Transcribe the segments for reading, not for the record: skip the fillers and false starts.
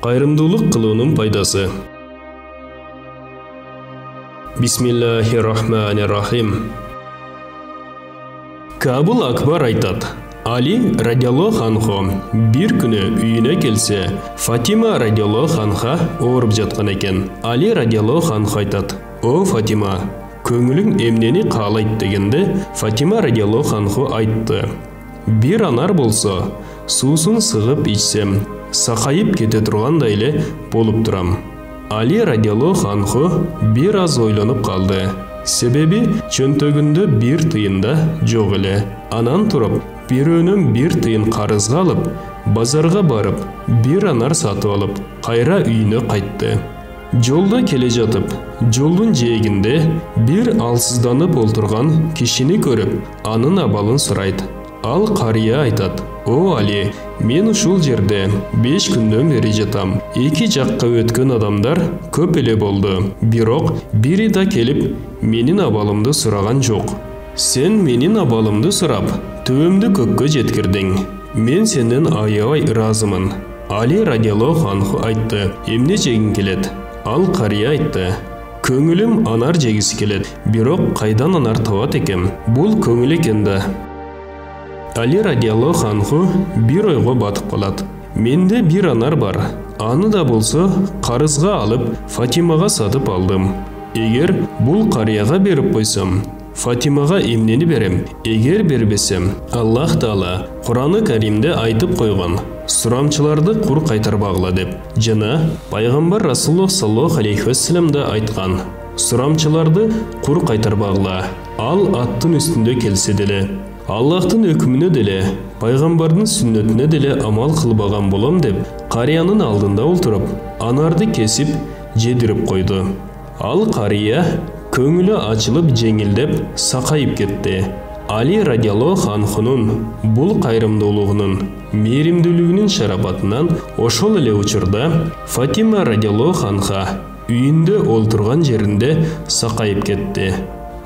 Кайрымдуулук кылуунун пайдасы. Бисмиллахир-рахманир-рахим. Кабул Акбар айтат: Али радиаллаху анху бир күнү үйүнө келсе, Фатима радиаллаху анха ооруп жаткан экен. Али радиаллаху анху айтат: О Фатима, көңүлүң эмнени каалайт дегенде, Фатима радиаллаху анху айтты: Бир анар болсо, суусун сыгып ичсем, сакайып кете тургандай эле болуп турам. Али радиаллаху анху бир аз ойлонуп калды. Себеби чөнтөгүндө бир тыйын да жок эле. Анан туруп, бирөөнөн бир тыйын карызга алып, базарга барып, бир анар сатып алып, кайра үйүнө кайтты. Жолдо келе жатып, жолдун жээгинде бир алсызданып олтурган кишини көрүп, анын абалын сурайт. Ал карыя айтат: О Али, мен ушул жерде 5 күндөн бери жатам. Эки жакка өткөн адамдар көп эле болду. Бирок бири да келип, менин абалымды сураган жок. Сен менин абалымды сурап, төбөмдү көккө жеткирдиң. Мен сенден аябай ыраазымын. Али радиаллаху анху айтты: Эмне жегиң келет? Ал карыя айтты: Көңүлүм анар жегиси келет. Бирок кайдан анар табат экем? Бул көңүл экен да. Али радиаллаху анху бир ойго батып калат. Менде бир анар бар. Аны да болсо карызга алып, Фатимага сатып алдым. Эгер бул карыяга берип койсом, Фатимага эмнени берем? Эгер бербесем, Аллах Таала Кураны Каримде айтып койгон: сурамчыларды кур кайтарбагыла деп. Жана пайгамбар Расулуллах саллаллаху алейхи вассалам да айткан: сурамчыларды кур кайтарбагыла. Ал аттын үстүндө келсе деле, Аллахтын өкүмүнө деле, пайгамбардын сүннөтүнө деле амал кылбаган болом деп, карыянын алдында олтуруп, анарды кесип, жедирип койду. Ал карыя көңүлү ачылып жеңилдеп, сакайып кетти. Али радиаллаху анхунун бул кайрымдуулугунун, мээримдүүлүгүнүн шарапатынан ошол эле учурда Фатима радиаллаху анха үйүндө олтурган жеринде сакайып кетти.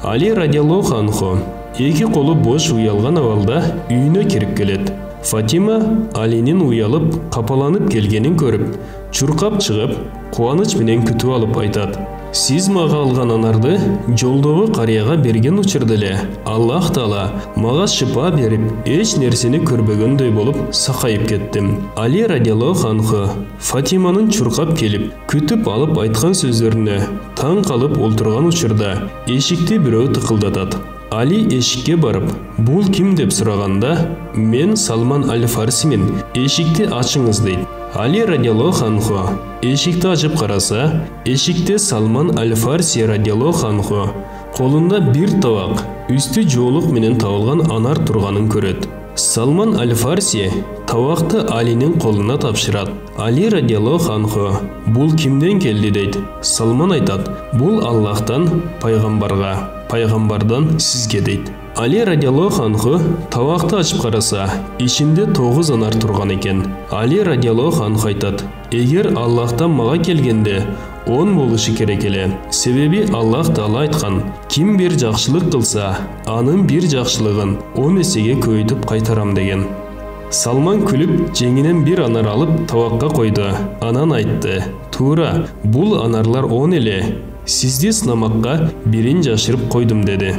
Али радиаллаху анху эки колу бош уялган абалда үйүнө кирип келет. Фатима Алинин уялып, капаланып келгенин көрүп, чуркап чыгып, кубаныч менен күтүп алып айтат: Сиз мага алган анарды жолдогу карыяга берген учурда эле Аллах Таала мага шыпа берип, эч нерсени көрбөгөндөй болуп сакайып кеттим. Али радиаллаху анху Фатиманын чуркап келип, күтүп алып айткан сөздөрүнө таң калып олтурган учурда эшикти бирөө тыкылдатат. Али эшикке барып, бул ким деп сураганда, мен Салман аль-Фарсимин, эшикти ачыңыз дейт. Али радиаллаху анху эшикти ачып караса, эшикте Салман аль-Фарси радиаллаху анху колунда бир табак, үстү жоолук менен табылган анар турганын көрөт. Салман аль-Фарси табакты Алинин колуна тапшырат. Али радиаллаху анху бул кимден келди дейт. Салман айтат: бул Аллахтан пайгамбарга, пайгамбардан сизге дейт. Али радиаллаху анху табакты ачып караса, ичинде 9 анар турган экен. Али радиаллаху анху айтат: эгер Аллахтан мага келгенде 10 болушу керек эле. Себеби Аллах Таала айткан: ким бир жакшылык кылса, анын бир жакшылыгын 10 эсеге көбөйтүп кайтарам деген. Салман күлүп, жеңинен бир анар алып табакка койду. Анан айтты: туура, бул анарлар 10 эле. Сизди сынамакка бирин жашырып койдум деди.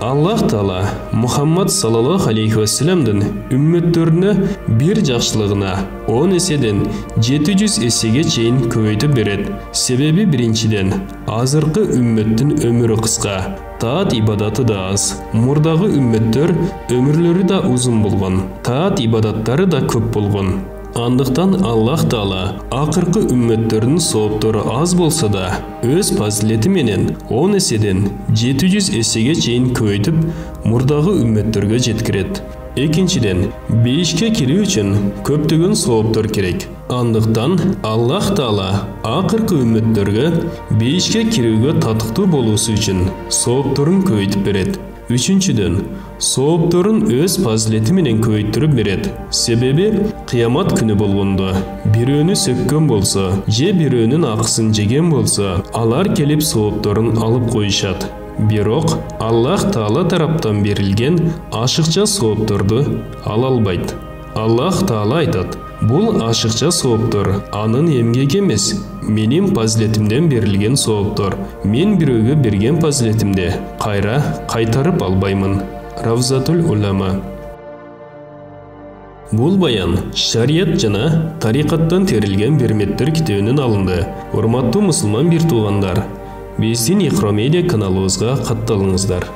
Аллах Таала Мухаммад саллаллаху алейхи вассаламдын үммөттөрүнө бир жакшылыгына 10 эседен 700 эсеге чейин көбөйтүп берет. Себеби биринчиден, азыркы үммөттүн өмүрү кыска, таат ибадаты да аз. Мурдагы үммөттөр өмүрлөрү да узун болгон, таат ибадаттары да көп болгон. Андыктан Аллах Таала акыркы үммөттөрдүн сооптору аз болсо да, өз фазилети менен 10 эседен 700 эсеге чейин көбөйтүп мурдагы үммөттөргө жеткирет. Экинчиден, бейишке кирүү үчүн көптөгөн сооптор керек. Андыктан Аллах Таала акыркы үммөттөргө бейишке кирүүгө татыктуу болуусу үчүн соопторун көбөйтүп берет. Үчүнчүдөн, соопторун өз фазилети менен көбөйтүрүп берет. Себеби кыямат күнү болгондо бирөөнү сөккөн болсо, же бирөөнүн акысын жеген болсо, алар келип соопторун алып коюшат. Бирок Аллах Таала тараптан берилген ашыкча соопторду ала албайт. Аллах Таала айтат: "Бул ашыкча сооптор, анын эмгеги эмес, менин пазилетимден берилген сооптор. Мен бирөөгө берген пазилетимди кайра кайтарып албаймын." Равзатул Улама. Бул баян шарият жана тарикаттан терилген берметтер китебинен алынды. Урматтуу мусулман бир туугандар, биздин Ихромедиа каналыбызга катталыңыздар.